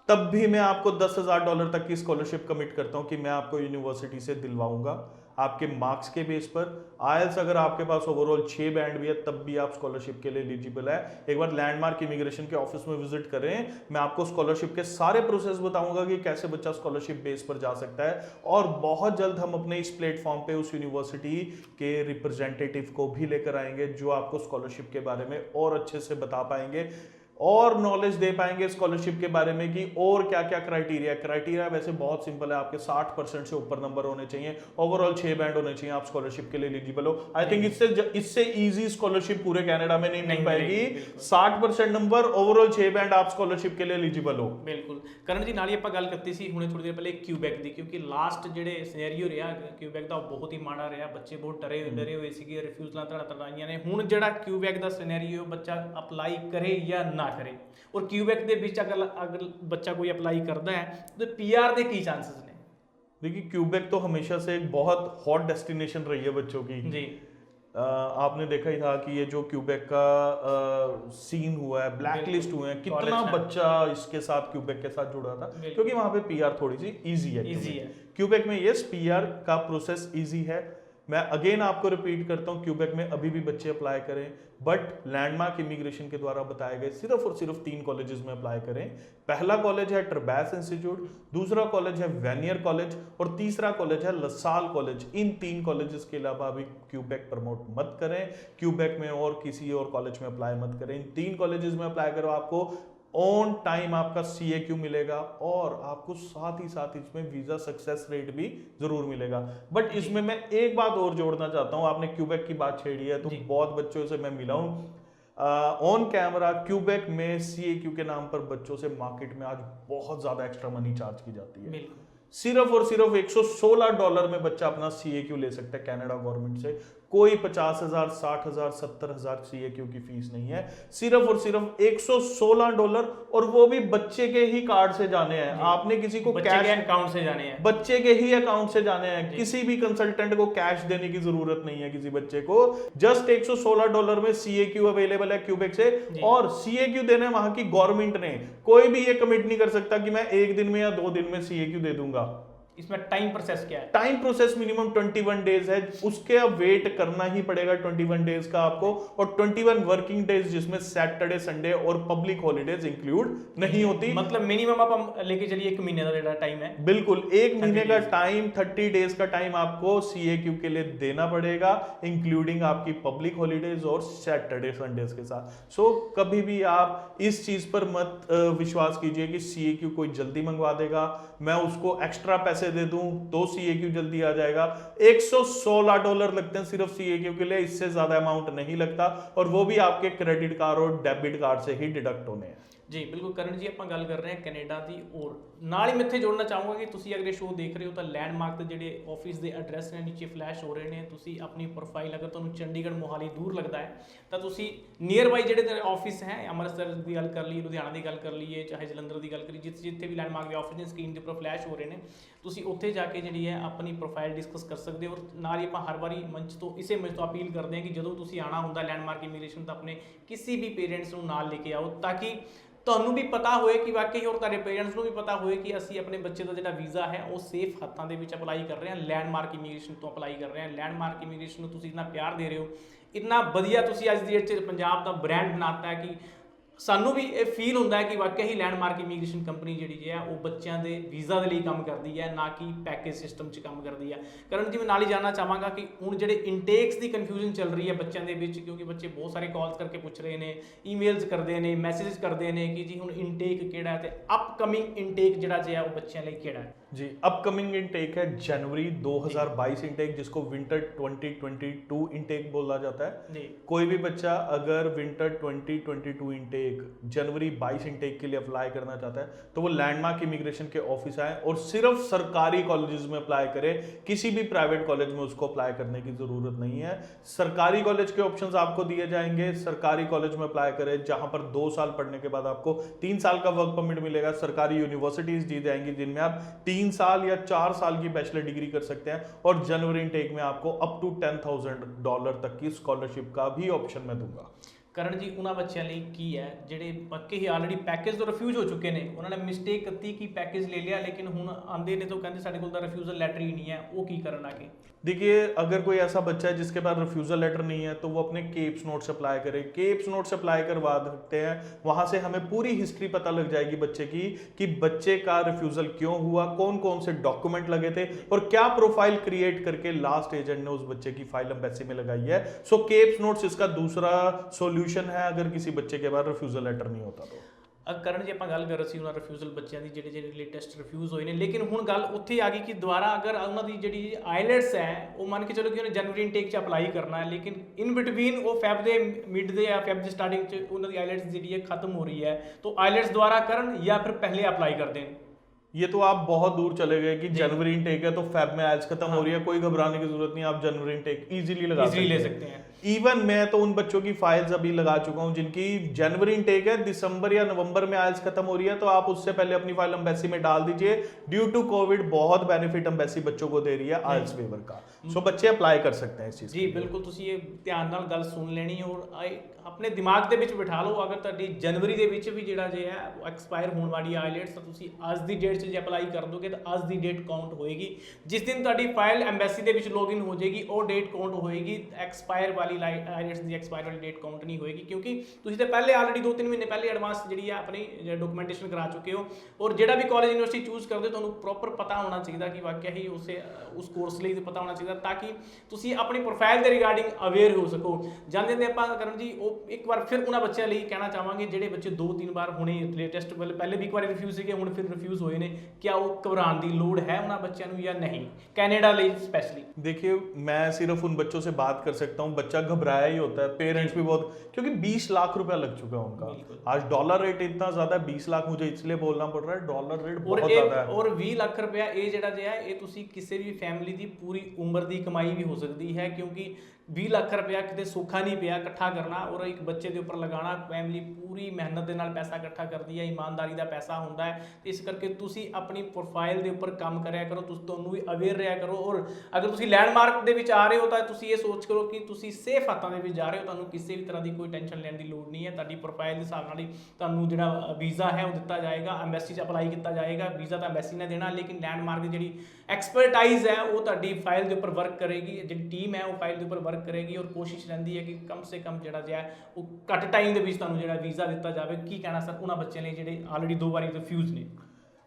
तब भी मैं आपको $10,000 तक की स्कॉलरशिप कमिट करता हूं कि मैं आपको यूनिवर्सिटी से दिलवाऊंगा आपके मार्क्स के बेस पर। आईएलटीएस अगर आपके पास ओवरऑल 6 बैंड भी है तब भी आप स्कॉलरशिप के लिए एलिजिबल है। एक बार लैंडमार्क इमिग्रेशन के ऑफिस में विजिट करें, मैं आपको स्कॉलरशिप के सारे प्रोसेस बताऊंगा कि कैसे बच्चा स्कॉलरशिप बेस पर जा सकता है। और बहुत जल्द हम अपने इस प्लेटफॉर्म पे उस यूनिवर्सिटी के रिप्रेजेंटेटिव को भी लेकर आएंगे, जो आपको स्कॉलरशिप के बारे में और अच्छे से बता पाएंगे और नॉलेज दे पाएंगे स्कॉलरशिप के बारे में कि और क्या क्या क्राइटेरिया वैसे बहुत सिंपल है। आपके 60% से ऊपर नंबर होने चाहिए, ओवरऑल 6 बैंड होने चाहिए, आप स्कॉलरशिप के लिए एलिजिबल हो। आई थिंक इससे इजी स्कॉलरशिप पूरे कनाडा में नहीं मिल पाएगी। 60% नंबर, ओवरऑल 6 बैंड, आप स्कॉलरशिप के लिए एलिजिबल हो। बिल्कुल करण जी, नाल ही ਆਪਾਂ ਗੱਲ करती सी हुणे थोड़ी देर पहले क्यूबेक दी, क्योंकि लास्ट ਜਿਹੜੇ ਸਿਨੈਰੀਓ ਰਿਹਾ क्यूबेक ਦਾ ਬਹੁਤ ਹੀ ਮਾੜਾ ਰਿਹਾ। ਬੱਚੇ ਬਹੁਤ ਡਰੇ ਹੋਏ ਸੀਗੇ, ਰਿਫਿਊਜ਼ਲਾਂ ਧੜਾਈਆਂ ਨੇ। ਹੁਣ ਜਿਹੜਾ क्यूबेक ਦਾ ਸਿਨੈਰੀਓ ਬੱਚਾ ਅਪਲਾਈ ਕਰੇ ਜਾਂ ਨਾ करे, और क्यूबेक के बीच अगर बच्चा कोई अप्लाई करता है तो PR के की चांसेस ने? देखिए, क्यूबेक तो हमेशा से एक बहुत हॉट डेस्टिनेशन रही है बच्चों की जी। आपने देखा ही था कि ये जो क्यूबेक का सीन हुआ है, ब्लैक लिस्ट हुए हैं, कितना बच्चा इसके साथ क्यूबेक के साथ जुड़ा था, क्योंकि वहां पे PR थोड़ी सी इजी है। क्यूबेक में यस, PR का प्रोसेस इजी है। मैं अगेन आपको रिपीट करता हूं, क्यूबेक में अभी भी बच्चे अप्लाई करें, बट लैंडमार्क इमिग्रेशन के द्वारा बताए गए सिर्फ और सिर्फ 3 कॉलेजेस में अप्लाई करें। पहला कॉलेज है ट्रबैस इंस्टीट्यूट, दूसरा कॉलेज है वेनियर कॉलेज और तीसरा कॉलेज है लसाल कॉलेज। इन 3 कॉलेजेस के अलावा अभी क्यूबेक प्रमोट मत करें, क्यूबेक में और किसी और कॉलेज में अप्लाई मत करें। इन 3 कॉलेजेस में अप्लाई करो, आपको ऑन टाइम आपका CAQ मिलेगा और आपको साथ ही साथ इसमें वीजा सक्सेस रेट भी जरूर मिलेगा। बट इसमें मैं एक बात और जोड़ना चाहता हूं, आपने क्यूबेक की बात छेड़ी है तो बहुत बच्चों से मैं मिला हूं। ऑन कैमरा क्यूबेक में CAQ के नाम पर बच्चों से मार्केट में आज बहुत ज्यादा एक्स्ट्रा मनी चार्ज की जाती है। बिल्कुल। सिर्फ और सिर्फ $116 में बच्चा अपना CAQ ले सकता है कनाडा गवर्नमेंट से। कोई 50,000, 60,000, 70,000 CAQ की फीस नहीं है, सिर्फ और सिर्फ $116, और वो भी बच्चे के ही कार्ड से जाने हैं। आपने किसी को बच्चे कैश के अकाउंट से जाने हैं, बच्चे के ही अकाउंट से जाने हैं, किसी भी कंसल्टेंट को कैश देने की जरूरत नहीं है किसी बच्चे को। जस्ट $116 में CAQ अवेलेबल है क्यूबेक से, और CAQ देना है वहां की गवर्नमेंट ने। कोई भी ये कमिट नहीं कर सकता कि मैं 1 दिन में या 2 दिन में CAQ दे दूंगा। इसमें टाइम प्रोसेस क्या है? टाइम प्रोसेस मिनिमम 21 डेज है, उसके अब वेट करना ही पड़ेगा 21 डेज का आपको, और 21 वर्किंग डेज जिसमें सैटरडे, संडे और पब्लिक हॉलीडेज इंक्लूड नहीं होती। मतलब मिनिमम आप हम लेके चलिए 1 महीने का टाइम है। बिल्कुल 1 महीने का टाइम, 30 डेज का टाइम आपको CAQ के लिए देना पड़ेगा, इंक्लूडिंग आपकी पब्लिक हॉलीडेज और सैटरडे संडेज के साथ। सो कभी भी आप इस चीज पर मत विश्वास कीजिए कि CAQ कोई जल्दी मंगवा देगा, मैं उसको एक्स्ट्रा पैसे दे दूं तो CAQ जल्दी आ जाएगा। $116 लगते हैं सिर्फ CAQ के लिए, इससे ज्यादा अमाउंट नहीं लगता, और वो भी आपके क्रेडिट कार्ड और डेबिट कार्ड से ही डिडक्ट होने हैं। जी बिल्कुल करण जी, ਆਪਾਂ ਗੱਲ ਕਰ ਰਹੇ ਹਾਂ ਕੈਨੇਡਾ ਦੀ, ਔਰ ਨਾਲ ਹੀ ਮੈਂ ਇੱਥੇ ਜੋੜਨਾ ਚਾਹੂੰਗਾ ਕਿ ਤੁਸੀਂ ਅਗਰ ਇਹ ਸ਼ੋਅ ਦੇਖ ਰਹੇ ਹੋ ਤਾਂ ਲੈਂਡਮਾਰਕ ਦੇ ਜਿਹੜੇ ਆਫਿਸ ਦੇ ਐਡਰੈਸ ਨੇ ਨੀਚੇ ਫਲੈਸ਼ ਹੋ ਰਹੇ ਨੇ। ਤੁਸੀਂ ਆਪਣੀ ਪ੍ਰੋਫਾਈਲ, ਅਗਰ ਤੁਹਾਨੂੰ ਚੰਡੀਗੜ੍ਹ ਮੋਹਾਲੀ ਦੂਰ ਲੱਗਦਾ ਹੈ ਤਾਂ ਤੁਸੀਂ ਨੀਅਰ ਬਾਈ ਜਿਹੜੇ ਤੇਰੇ ਆਫਿਸ ਹੈ, ਅੰਮ੍ਰਿਤਸਰ ਦੀ ਗੱਲ ਕਰ ਲਈਏ, ਲੁਧਿਆਣਾ ਦੀ ਗੱਲ ਕਰ ਲਈਏ, ਚਾਹੇ ਜਲੰਧਰ ਦੀ ਗੱਲ ਕਰੀਏ, ਜਿੱਥੇ ਵੀ ਲੈਂਡਮਾਰਕ ਦੇ ਆਫਿਸ ਨੇ ਸਕਰੀਨ ਦੇ ਉੱਪਰ ਫਲੈਸ਼ ਹੋ ਰਹੇ ਨੇ, ਤੁਸੀਂ ਉੱਥੇ ਜਾ ਕੇ ਜਿਹੜੀ ਹੈ ਆਪਣੀ ਪ੍ਰੋਫਾਈਲ ਡਿਸਕਸ ਕਰ ਸਕਦੇ ਹੋ। ਔਰ ਨਾਲ ਹੀ ਆਪਾਂ ਹਰ ਵਾਰੀ ਮੰਚ ਤੋਂ ਇਸੇ ਮੰਚ ਤੋਂ ਅਪੀਲ ਕਰਦੇ ਹਾਂ ਕਿ ਜਦੋਂ ਤੁਸੀਂ ਆਣਾ ਹੁੰਦਾ ਲੈਂਡਮਾਰਕ ਇਮੀਗ੍ਰੇਸ਼ਨ ਤਾਂ ਆਪਣੇ ਕਿਸੇ ਵੀ ਪੇਰੈਂਟਸ ਨੂੰ ਨਾਲ ਲੈ ਕੇ ਆਓ, ਤਾਂ ਕਿ ਤੁਹਾਨੂੰ ਵੀ ਪਤਾ ਹੋਏ ਕਿ ਵਾਕਈ, ਔਰ ਤੁਹਾਡੇ ਪੇਰੈਂਟਸ ਨੂੰ ਵੀ ਪਤਾ ਹੋਏ ਕਿ ਅਸੀਂ ਆਪਣੇ ਬੱਚੇ ਦਾ ਜਿਹੜਾ ਵੀਜ਼ਾ ਹੈ ਉਹ ਸੇਫ ਹੱਥਾਂ ਦੇ ਵਿੱਚ ਅਪਲਾਈ ਕਰ ਰਹੇ ਹਾਂ, ਲੈਂਡਮਾਰਕ ਇਮੀਗ੍ਰੇਸ਼ਨ ਤੋਂ ਅਪਲਾਈ ਕਰ ਰਹੇ ਹਾਂ। ਲੈਂਡਮਾਰਕ ਇਮੀਗ੍ਰੇਸ਼ਨ ਨੂੰ ਤੁਸੀਂ ਇतना ਪਿਆਰ ਦੇ ਰਹੇ ਹੋ, ਇतना ਵਧੀਆ ਤੁਸੀਂ ਅੱਜ ਦੀ ਡੇਟ 'ਚ ਪੰਜਾਬ ਦਾ ਬ੍ਰਾਂਡ ਬਣਾਤਾ ਹੈ ਕਿ ਸਾਨੂੰ ਵੀ ਇਹ ਫੀਲ ਹੁੰਦਾ ਹੈ ਕਿ ਵਾਕਿਆ ਹੀ ਲੈਂਡਮਾਰਕ ਇਮੀਗ੍ਰੇਸ਼ਨ ਕੰਪਨੀ ਜਿਹੜੀ ਹੈ ਉਹ ਬੱਚਿਆਂ ਦੇ ਵੀਜ਼ਾ ਦੇ ਲਈ ਕੰਮ ਕਰਦੀ ਹੈ, ਨਾ ਕਿ ਪੈਕੇਜ ਸਿਸਟਮ 'ਚ ਕੰਮ ਕਰਦੀ ਹੈ। ਕਰਨ ਜੀ ਮੈਂ ਨਾਲ ਹੀ ਜਾਣਨਾ ਚਾਹਾਂਗਾ ਕਿ ਹੁਣ ਜਿਹੜੇ ਇਨਟੇਕਸ ਦੀ ਕਨਫਿਊਜ਼ਨ ਚੱਲ ਰਹੀ ਹੈ ਬੱਚਿਆਂ ਦੇ ਵਿੱਚ, ਕਿਉਂਕਿ ਬੱਚੇ ਬਹੁਤ ਸਾਰੇ ਕਾਲਸ ਕਰਕੇ ਪੁੱਛ ਰਹੇ ਨੇ, ਈਮੇਲਸ ਕਰਦੇ ਨੇ, ਮੈਸੇजेस ਕਰਦੇ ਨੇ ਕਿ ਜੀ ਹੁਣ ਇਨਟੇਕ ਕਿਹੜਾ ਹੈ ਤੇ ਅਪਕਮਿੰਗ ਇਨਟੇਕ ਜਿਹੜਾ ਜਿਹਾ ਉਹ ਬੱਚਿਆਂ ਲਈ ਕਿਹੜਾ ਹੈ। जी, अपकमिंग इनटेक है जनवरी 2022 इनटेक, जिसको विंटर 2022 इनटेक बोला जाता है जी। कोई भी बच्चा अगर विंटर 2022 इनटेक जनवरी 22 इनटेक के लिए अप्लाई करना चाहता है तो वो लैंडमार्क इमिग्रेशन के ऑफिस आए और सिर्फ सरकारी कॉलेजेस में अप्लाई करे, किसी भी प्राइवेट कॉलेज में उसको अप्लाई करने की जरूरत नहीं है। सरकारी कॉलेज के ऑप्शंस आपको दिए जाएंगे, सरकारी कॉलेज में अप्लाई करें जहां पर 2 साल पढ़ने के बाद आपको 3 साल का वर्क परमिट मिलेगा। सरकारी यूनिवर्सिटीज दी जाएंगी जिनमें आप 3 साल या 4 साल की बैचलर डिग्री कर सकते हैं, और जनवरी इनटेक में आपको अप टू $10,000 तक की स्कॉलरशिप का भी ऑप्शन मैं दूंगा। ਕਰਨ ਜੀ ਉਹਨਾਂ ਬੱਚਿਆਂ ਲਈ ਕੀ ਹੈ ਜਿਹੜੇ ਪੱਕੇ ਹੀ ਆਲਰੇਡੀ ਪੈਕੇਜ ਤੋਂ ਰਿਫਿਊਜ਼ ਹੋ ਚੁੱਕੇ ਨੇ, ਉਹਨਾਂ ਨੇ ਮਿਸਟੇਕ ਕੀਤੀ ਕਿ ਪੈਕੇਜ ਲੈ ਲਿਆ ਲੇਕਿਨ ਹੁਣ ਆਂਦੇ ਨੇ ਤਾਂ ਕਹਿੰਦੇ ਸਾਡੇ ਕੋਲ ਤਾਂ ਰਿਫਿਊਜ਼ਲ ਲੈਟਰ ही नहीं है, वो की करन आगे? देखिए, अगर कोई ऐसा बच्चा है जिसके पास रिफ्यूजल लेटर नहीं है तो वो अपने केप्स नोट से अप्लाई करे, केप्स नोट से अप्लाई करवा सकते हैं। वहां से हमें पूरी हिस्ट्री पता लग जाएगी बच्चे की कि बच्चे का रिफ्यूजल क्यों हुआ, कौन कौन से डॉक्यूमेंट लगे थे, और क्या प्रोफाइल क्रिएट करके लास्ट एजेंट ने उस बच्चे की फाइल एम्बेसी में लगाई है। सो केप्स नोट्स इसका दूसरा सॉल्यूशन है अगर किसी बच्चे के पास रिफ्यूजल लेटर नहीं होता तो। ਕਰਨ ਜੀ ਆਪਾਂ ਗੱਲ ਕਰ ਰਹੇ ਸੀ ਉਹਨਾਂ ਰਿਫਿਊਜ਼ਲ ਬੱਚਿਆਂ ਦੀ ਜਿਹੜੇ ਲੇਟੈਸਟ ਰਿਫਿਊਜ਼ ਹੋਏ ਨੇ, ਲੇਕਿਨ ਹੁਣ ਗੱਲ ਉੱਥੇ ਆ ਗਈ ਕਿ ਦੁਬਾਰਾ ਅਗਰ ਉਹਨਾਂ ਦੀ ਜਿਹੜੀ ਆਈਲੈਟਸ ਹੈ ਉਹ ਮੰਨ ਕੇ ਚਲੋ ਕਿ ਉਹਨੇ ਜਨਵਰੀ ਇਨਟੇਕ 'ਚ ਅਪਲਾਈ ਕਰਨਾ ਹੈ, ਲੇਕਿਨ ਇਨ ਬਿਟਵੀਨ ਉਹ ਫੈਬ ਦੇ ਮਿਡ ਦੇ ਜਾਂ ਫੈਬ ਦੀ ਸਟਾਰਟਿੰਗ 'ਚ ਉਹਨਾਂ ਦੀ ਆਈਲੈਟਸ ਜਿਹੜੀ ਹੈ ਖਤਮ ਹੋ ਰਹੀ ਹੈ, तो आइलेट्स दोबारा करन या फिर पहले अप्लाई कर दें? ये तो आप बहुत दूर चले गए कि जनवरी इनटेक है तो फेब में आइल्स खत्म हो रही है, कोई घबराने की जरूरत नहीं, आप जनवरी इनटेक इजीली ले सकते हैं। इवन मैं तो उन बच्चों की फाइल्स अभी लगा चुका हूं जिनकी जनवरी इनटेक है, दिसंबर या नवंबर में आइल्स खत्म हो रही है, तो आप उससे पहले अपनी फाइल एम्बेसी में डाल दीजिए। ड्यू टू कोविड बहुत बेनिफिट एम्बेसी बच्चों को दे रही है आइल्स वेवर का, सो बच्चे अप्लाई कर सकते हैं इस चीज जी बिल्कुल। ਤੁਸੀਂ ਇਹ ਧਿਆਨ ਨਾਲ ਗੱਲ ਸੁਣ ਲੈਣੀ ਔਰ ਆਪਣੇ ਦਿਮਾਗ ਦੇ ਵਿੱਚ ਬਿਠਾ ਲਓ, ਅਗਰ ਤੁਹਾਡੀ ਜਨਵਰੀ ਦੇ ਵਿੱਚ ਵੀ ਜਿਹੜਾ ਜੇ ਹੈ ਐਕਸਪਾਇਰ ਹੋਣ ਵਾਲੀ ਆਈਲੈਟਸ ਤਾਂ ਤੁਸੀਂ ਅੱਜ ਦੀ ਡੇਟ 'ਚ ਜੇ ਅਪਲਾਈ ਕਰ ਦੋਗੇ ਤਾਂ ਅੱਜ ਦੀ ਡੇਟ ਕਾਊਂਟ ਹੋਏਗੀ। ਜਿਸ ਦਿਨ ਤੁਹਾਡੀ ਫਾਈਲ ਐਮਬੈਸੀ ਦੇ ਵਿੱਚ ਲੌਗਇਨ ਹੋ ਜਾਏਗੀ ਉਹ ਡੇਟ ਕਾਊਂਟ ਹੋਏਗੀ, ਐਕਸਪਾਇਰ ਵਾਲੀ ਆਈਲੈਟਸ ਦੀ ਐਕਸਪਾਇਰ ਵਾਲੀ ਡੇਟ ਕਾਊਂਟ ਨਹੀਂ ਹੋਏਗੀ, ਕਿਉਂਕਿ ਤੁਸੀਂ ਤਾਂ ਪਹਿਲੇ ਆਲਰੇਡੀ 2-3 ਮਹੀਨੇ ਪਹਿਲੇ ਐਡਵਾਂਸ ਜਿਹੜੀ ਹੈ ਆਪਣੀ ਡਾਕੂਮੈਂਟੇਸ਼ਨ ਕਰਾ ਚੁੱਕੇ ਹੋ। ਔਰ ਜਿਹੜਾ ਵੀ ਕਾਲਜ ਯੂਨੀਵਰਸਿਟੀ ਚੂਜ਼ ਕਰਦੇ ਤੁਹਾਨੂੰ ਪ੍ਰੋਪਰ ਪਤਾ ਹੋਣਾ ਚਾਹੀਦਾ ਕਿ ਵਾਕਿਆ ਹੀ ਉਸ ਕੋਰਸ ਲਈ ਪਤਾ ਹੋਣਾ ਚਾਹੀਦਾ ਤਾਂ ਕਿ ਤੁਸੀਂ ਆਪਣੀ ਪ੍ਰੋਫਾਈਲ ਦੇ ਰਿਗਾਰਡਿੰਗ ਅਵੇਅਰ ਹੋ ਸਕੋ। ਜਾਂਦੇ ਆਪਾਂ ਕਰਨ ਜੀ ਉਹ ਇੱਕ ਵਾਰ ਫਿਰ ਉਹਨਾਂ ਬੱਚਿਆਂ ਲਈ ਕਹਿਣਾ ਚਾਹਾਂਗੇ ਜਿਹੜੇ ਬੱਚੇ 2-3 ਵਾਰ ਹੁਣੇ ਲੇਟੈਸਟ ਪਹਿਲੇ ਵੀ ਇੱਕ ਵਾਰ ਰਿਫਿਊਜ਼ ਸੀਗੇ ਹੁਣ ਫਿਰ ਰਿਫਿਊਜ਼ ਹੋਏ ਨੇ, क्या वो घबराने की लोड़ है उन्होंने बच्चों या नहीं कनाडा ਲਈ स्पेशली? देखिए, मैं सिर्फ उन बच्चों से बात कर सकता हूँ, बच्चा बच्चा घबराया ही होता है, पेरेंट्स भी बहुत, क्योंकि 20 लाख रुपया लग चुका है उनका। आज डॉलर रेट इतना ज्यादा है, 20 लाख मुझे इसलिए बोलना पड़ रहा है, डॉलर रेट बहुत ज्यादा है। और 20 ਲੱਖ ਰੁਪਇਆ ਇਹ ਜਿਹੜਾ ਜਿਹਾ ਇਹ ਤੁਸੀਂ ਕਿਸੇ ਵੀ ਫੈਮਿਲੀ ਦੀ ਪੂਰੀ ਉਮਰ ਦੀ ਕਮਾਈ ਵੀ ਹੋ ਸਕਦੀ ਹੈ, ਕਿਉਂਕਿ 20 ਲੱਖ ਰੁਪਇਆ ਕਿਤੇ ਸੌਖਾ ਨਹੀਂ ਪਿਆ ਇਕੱਠਾ ਕਰਨਾ ਔਰ ਇੱਕ ਬੱਚੇ ਦੇ ਉੱਪਰ ਲਗਾਉਣਾ। ਫੈਮਿਲੀ ਪੂਰੀ ਮਿਹਨਤ ਦੇ ਨਾਲ ਪੈਸਾ ਇਕੱਠਾ ਕਰਦੀ ਹੈ, ਇਮਾਨਦਾਰੀ ਦਾ ਪੈਸਾ ਹੁੰਦਾ ਹੈ, ਤੇ ਇਸ ਕਰਕੇ ਤੁਸੀਂ ਆਪਣੀ ਪ੍ਰੋਫਾਈਲ ਦੇ ਉੱਪਰ ਕੰਮ ਕਰਿਆ ਕਰੋ, ਤੁਸੀਂ ਤੁਹਾਨੂੰ ਵੀ ਅਵੇਅਰ ਰਿਹਾ ਕਰੋ। ਔਰ ਅਗਰ ਤੁਸੀਂ ਲੈਂਡਮਾਰਕ ਦੇ ਵਿੱਚ ਆ ਰਹੇ ਹੋ ਤਾਂ ਤੁਸੀਂ ਇਹ ਸੋਚ ਕਰੋ ਕਿ ਤੁਸੀਂ ਸੇਫ ਹੱਥਾਂ ਦੇ ਵਿੱਚ ਜਾ ਰਹੇ ਹੋ, ਤੁਹਾਨੂੰ ਕਿਸੇ ਵੀ ਤਰ੍ਹਾਂ ਦੀ ਕੋਈ ਟੈਨਸ਼ਨ ਲੈਣ ਦੀ ਲੋੜ ਨਹੀਂ ਹੈ। ਤੁਹਾਡੀ ਪ੍ਰੋਫਾਈਲ ਦੇ ਹਿਸਾਬ ਨਾਲ ਹੀ ਤੁਹਾਨੂੰ ਜਿਹੜਾ ਵੀਜ਼ਾ ਹੈ ਉਹ ਦਿੱਤਾ ਜਾਏਗਾ, ਐਮਬੈਸੀ 'ਚ ਅਪਲਾਈ ਕੀਤਾ ਜਾਏਗਾ। ਵੀਜ਼ਾ ਤਾਂ ਐਮਬੈਸੀ ਨੇ ਦੇਣਾ, ਲੇਕਿਨ ਲੈਂਡਮਾਰਕ ਦੀ ਜਿਹੜੀ ਐਕਸਪਰਟਾਈਜ਼ ਹੈ ਉਹ ਤੁਹਾਡੀ ਫਾਈਲ ਦੇ ਉੱਪਰ ਵਰਕ ਕਰੇਗੀ, ਜਿਹੜੀ ਟੀਮ ਹੈ ਉਹ ਫਾਈਲ ਦੇ ਉੱਪਰ ਵਰਕ ਕਰੇਗੀ ਔਰ ਕੋਸ਼ਿਸ਼ ਰਹਿੰਦੀ ਹੈ ਕਿ ਕਮ ਸੇ ਕਮ ਜਿਹੜਾ ਜਿਹਾ ਉਹ ਘੱਟ ਟਾਈਮ ਦੇ ਵਿੱਚ ਤੁਹਾਨੂੰ ਜਿਹੜਾ ਵੀਜ਼ਾ ਦਿੱਤਾ ਜਾਵੇ। ਕੀ ਕਹਿਣਾ ਸਰ ਉਹਨਾਂ ਬੱਚਿਆਂ ਲਈ ਜਿਹੜੇ ਆਲਰੇਡੀ 2 ਵਾਰੀ ਰਿਫਿਊਜ਼ ਨੇ?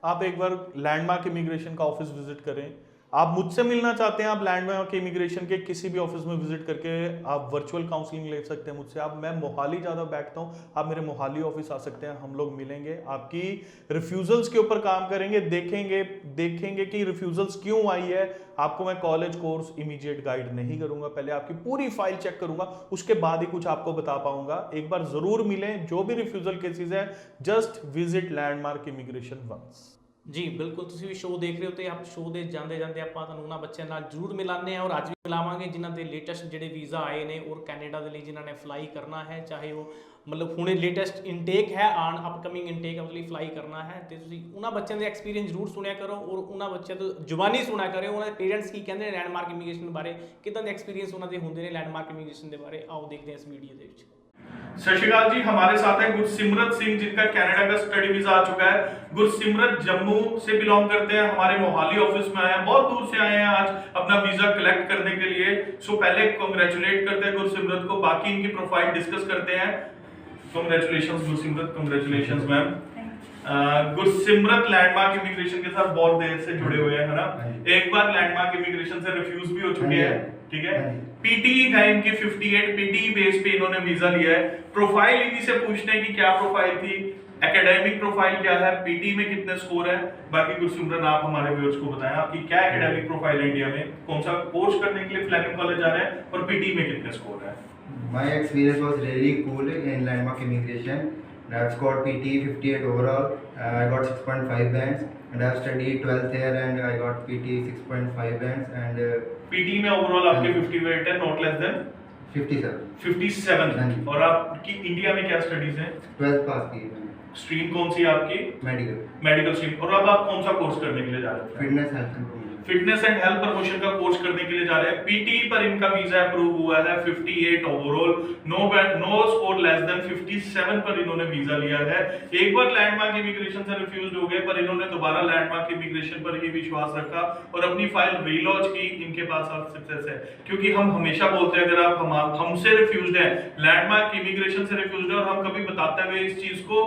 आप एक बार लैंडमार्क इमिग्रेशन का ऑफिस विजिट करें। आप मुझसे मिलना चाहते हैं, आप लैंडमार्क इमिग्रेशन के किसी भी ऑफिस में विजिट करके आप वर्चुअल काउंसलिंग ले सकते हैं मुझसे। मैं मोहाली ज़्यादा बैठता हूँ, आप मेरे मोहाली ऑफिस आ सकते हैं, हम लोग मिलेंगे, आपकी रिफ्यूजल्स के ऊपर काम करेंगे, देखेंगे कि रिफ्यूजल्स क्यों आई है। आपको मैं कॉलेज कोर्स इमीडिएट गाइड नहीं करूंगा, पहले आपकी पूरी फाइल चेक करूंगा, उसके बाद ही कुछ आपको बता पाऊंगा। एक बार जरूर मिलें, जो भी रिफ्यूजल केसेस है, just visit Landmark Immigration once. ਜੀ ਬਿਲਕੁਲ, ਤੁਸੀਂ ਵੀ ਸ਼ੋਅ ਦੇਖ ਰਹੇ ਹੋ ਤੇ ਆਪ ਸ਼ੋਅ ਦੇ ਜਾਂਦੇ ਜਾਂਦੇ ਆਪਾਂ ਤੁਹਾਨੂੰ ਉਹਨਾਂ ਬੱਚਿਆਂ ਨਾਲ ਜ਼ਰੂਰ ਮਿਲਾਉਂਦੇ ਹਾਂ ਔਰ ਅੱਜ ਵੀ ਮਿਲਾਵਾਂਗੇ ਜਿਨ੍ਹਾਂ ਦੇ ਲੇਟੈਸਟ ਜਿਹੜੇ ਵੀਜ਼ਾ ਆਏ ਨੇ ਔਰ ਕੈਨੇਡਾ ਦੇ ਲਈ ਜਿਨ੍ਹਾਂ ਨੇ ਫਲਾਈ ਕਰਨਾ ਹੈ, ਚਾਹੇ ਉਹ ਮਤਲਬ ਹੁਣੇ ਲੇਟੈਸਟ ਇਨਟੇਕ ਹੈ ਆਨ ਅਪਕਮਿੰਗ ਇਨਟੇਕ ਉਸ ਲਈ ਫਲਾਈ ਕਰਨਾ ਹੈ। ਤੇ ਤੁਸੀਂ ਉਹਨਾਂ ਬੱਚਿਆਂ ਦੇ ਐਕਸਪੀਰੀਅੰਸ ਜ਼ਰੂਰ ਸੁਣਿਆ ਕਰੋ ਔਰ ਉਹਨਾਂ ਬੱਚਿਆਂ ਤੋਂ ਜ਼ੁਬਾਨੀ ਸੁਣਿਆ ਕਰਿਓ, ਉਹਨਾਂ ਦੇ ਪੇਰੈਂਟਸ ਕੀ ਕਹਿੰਦੇ ਨੇ ਲੈਂਡਮਾਰਕ ਇਮੀਗ੍ਰੇਸ਼ਨ ਬਾਰੇ, ਕਿੱਦਾਂ ਦੇ ਐਕਸਪੀਰੀਅੰਸ ਉਹਨਾਂ ਦੇ ਹੁੰਦੇ ਨੇ ਲੈਂਡਮਾਰਕ ਇਮੀਗ੍ਰੇਸ਼ਨ ਦੇ ਬਾਰੇ। ਆਓ ਦੇਖਦੇ ਹਾਂ ਇਸ ਵੀਡੀਓ ਦੇ ਵਿੱਚ। सत श्री अकाल जी, हमारे साथ है गुरसिमरत सिंह जिनका कनाडा का स्टडी वीजा आ चुका है। गुरसिमरत जम्मू से बिलोंग करते हैं, हमारे मोहाली ऑफिस में आए हैं, बहुत दूर से आए हैं आज अपना वीजा कलेक्ट करने के लिए। सो पहले कांग्रेचुलेट करते हैं गुरसिमरत को, बाकी इनकी प्रोफाइल डिस्कस करते हैं। Congratulations Gursimrat, congratulations ma'am. Gursimrat landmark immigration के साथ बहुत देर से जुड़े हुए हैं, है ना? एक बार लैंडमार्क इमिग्रेशन से रिफ्यूज भी हो चुके हैं, ठीक है? पीटीई है इनकी 58, पीटीई बेस पे इन्होंने वीजा लिया है। प्रोफाइल इन्हीं से पूछने की क्या प्रोफाइल थी, एकेडमिक प्रोफाइल क्या है, पीटीई में कितने स्कोर है। बाकी गुरसिमरत आप हमारे व्यूअर्स को बताएं आपकी क्या एकेडमिक प्रोफाइल है, इंडिया में कौन सा कोर्स करने के लिए फ्लेमिंग कॉलेज जा रहे हैं और पीटीई में कितने स्कोर है। My experience was really cool in landmark immigration. I've scored PT 58 overall. I got 6.5 bands, and I've studied 12th here, and I got PT 6.5 bands, and PT में overall आपके 58 है, नॉट लेस देन 57. 57। और आपकी India में क्या studies है? 12th पास की है मैंने। स्ट्रीम कौन सी है आपकी? Medical, medical stream. और अब आप कौन सा कोर्स करने के लिए जा रहे हैं? Fitness health and promotion. Fitness and health promotion का कोर्स करने के लिए जा रहे हैं। पीटी पर इनका वीजा अप्रूव हुआ है, 58 overall, no score less than 57 पर इन्होंने वीजा लिया है। एक बार लैंडमार्क इमिग्रेशन से रिफ्यूज्ड हो गए, पर इन्होंने दोबारा लैंडमार्क इमिग्रेशन पर ही विश्वास रखा और अपनी फाइल रीलॉन्च की। इनके पास अब सक्सेस है, क्योंकि हम हमेशा बोलते हैं अगर आप हमसे रिफ्यूज्ड हैं, लैंडमार्क इमिग्रेशन से रिफ्यूज्ड है, और हम कभी बताते हुए इस चीज को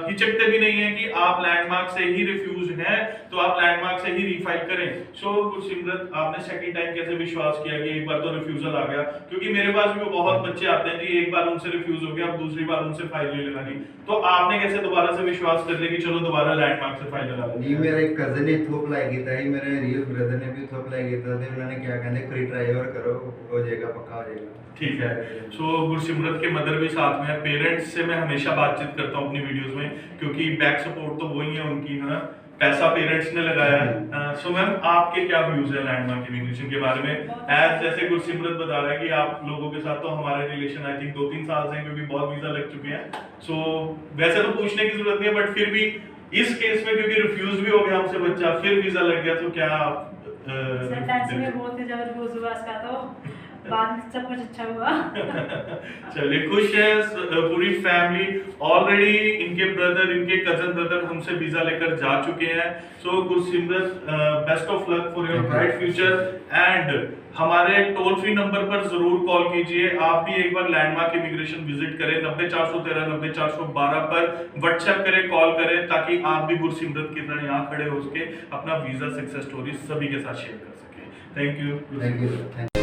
हिचकते भी नहीं है कि आप लैंडमार्क से ही रिफ्यूज्ड हैं तो आप लैंडमार्क से ही रीफाइल करें। सो गुरसिमरत, आपने सेकंड टाइम कैसे विश्वास किया कि एक बार तो रिफ्यूजल आ गया? क्योंकि मेरे पास भी बहुत बच्चे आते हैं जी, एक बार उनसे रिफ्यूज हो गया, अब दूसरी बार उनसे फाइल नहीं लगानी, तो आपने कैसे दोबारा से विश्वास कर लिया कि चलो दोबारा लैंडमार्क से फाइल लगा जी मेरे एक कजन ने इथों अप्लाई किया है, मेरे रियल ब्रदर ने भी इथों अप्लाई किया था, उन्होंने क्या कहते फ्री ट्राई और करो, हो जाएगा, पक्का हो जाएगा। ठीक है। सो गुरसिमरत के मदर भी साथ में है। पेरेंट्स से मैं हमेशा बातचीत करता हूँ अपनी वीडियोस में, क्योंकि बैक सपोर्ट तो वही है उनकी, है ना? पैसा पेरेंट्स ने लगाया है। सो मैम, आपके क्या व्यूज है लैंडमार्क इमिग्रेशन के बारे में? एज जैसे गुरसिमरत बता रहा है कि आप लोगों के साथ तो हमारे रिलेशन आई थिंक 2-3 साल से, क्योंकि बहुत वीजा लग चुके हैं। सो वैसे तो पूछने की जरूरत नहीं है, बट फिर भी इस केस में क्योंकि रिफ्यूज भी हो गया हमसे बच्चा, फिर वीजा लग गया, तो क्या टेंशन में बहुत है जब रिफ्यूज हुआ इसका, तो बाद में सब कुछ अच्छा हुआ। चलिए, खुश है पूरी फैमिली। ऑलरेडी इनके ब्रदर, इनके कजन ब्रदर हमसे वीजा लेकर जा चुके हैं। So Gursimrat, best of luck for your bright future, and हमारे टोल फ्री नंबर पर जरूर कॉल कीजिए। आप भी एक बार लैंडमार्क इमिग्रेशन विजिट करें, 90-413 90-412 पर व्हाट्सएप करें, कॉल करें, ताकि आप भी गुरसिमरत की तरह यहाँ खड़े हो सके, अपना वीजा सक्सेस स्टोरी सभी के साथ शेयर कर सके। Thank you.